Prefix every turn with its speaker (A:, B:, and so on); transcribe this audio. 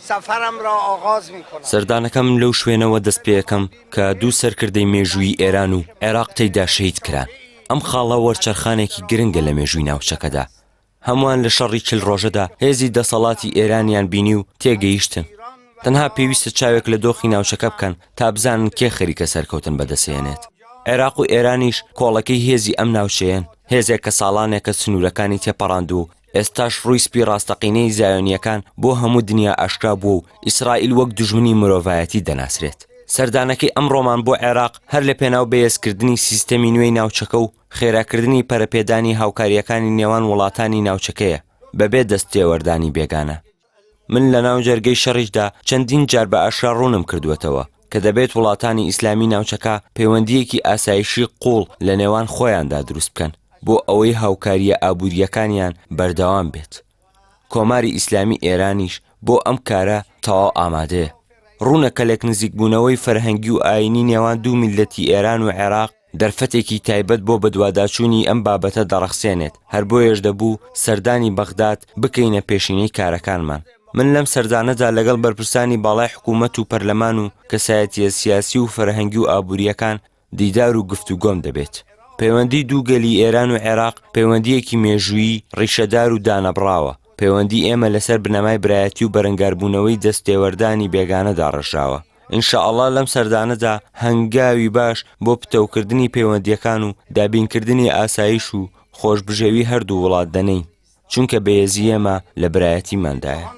A: سفرم را آغاز می‌کنم.
B: سەردانەکەم لەو شوێنەوە دەست پێ یەکەم کە دوو سەرکردەی مێژووی ئێران و عێراق تێیدا شەهید کران. ئەم خاڵە وەرچەرخانێکی گرنگە لە مێژووی ناوچەکەدا. هەمووان لە شەڕی 40 ڕۆژەدا هێزی دەسەڵاتی ئێرانیان بینی و تێگەیشتن. تەنها پێویستە چاوێک لە دۆخی ناوچەکە بکەن تا بزانن کێ خەریکە سەرکەوتن بەدەستێنێت. عێراق و ئێرانیش کۆڵەکەی هێزی ئەم ناوچەیەن، هێزێک کە ساڵانێکە سنوورەکانی تێپەڕاند و ئێستاش ڕووی سپی ڕاستەقینەی زایۆنیەکان بۆ هەموو دنیا ئاشکرا بوو و ئیسرائیل وەک دوژمنی مرۆڤایەتی دەناسرێت. سەردانەکەی ئەمڕۆمان بۆ عێراق هەر لە پێناو بەهێزکردنی سیستەمی نوێی ناوچەکە و خێراکردنی پەرەپێدانی هاوکاریەکانی نێوان وڵاتانی ناوچەکەیە بەبێ دەستێوەردانی بێگانە. من لە ناو جەرگەی شەڕیشدا چەندین جار بە ئاشکرا ڕوونم کردووەتەوە کە دەبێت وڵاتانی ئیسلامی ناوچەکە پەیوەندیەکی ئاسایشی قوڵ لە نێوان خۆیاندا دروست بکەن بۆ ئەوەی هاوکاریە ئابوووریەکانیان بەردەوام بێت. کۆماری ئیسلامی ئێرانیش بۆ ئەم کارە تەواو ئامادەیە. ڕوونەکەلێک نزیکبوونەوەی فەرهەنگی و ئاینی نێوان دوو میلەتی ئێران و عێراق دەرفەتێکی تایبەت بۆ بەدواداچوونی ئەم بابەتە دەڕەخسێنێت. هەر بۆیەش دەبوو سەردانی بەغداد بکەینە پێشینەی کارەکانمان. من لەم سەردانەدا لەگەڵ بەرپرسانی باڵای حکوومەت و پەرلەمان و کەسایەتیە سیاسی و فەرهەنگی و ئابوووریەکان دیدار و گفتوگۆم دەبێت. پەیوەندی دوو گەلی ئێران و عێراق پەیوەندیەکی مێژوویی ڕیشەدار و دانەبڕاوە. پەیوەندی ئێمە لەسەر بنەمای برایەتی و بەرەنگاربوونەوەی دەستێوەردانی بێگانەدا ڕژاوە. ئینشاءڵڵا لەم سەردانەدا هەنگاوی باش بۆ پتەوکردنی پەیوەندیەکان و دابینکردنی ئاسایش و خۆشبژێوی هەردوو وڵات دەنەین، چونکە بەهێزی ئێمە لە برایەتیماندایە.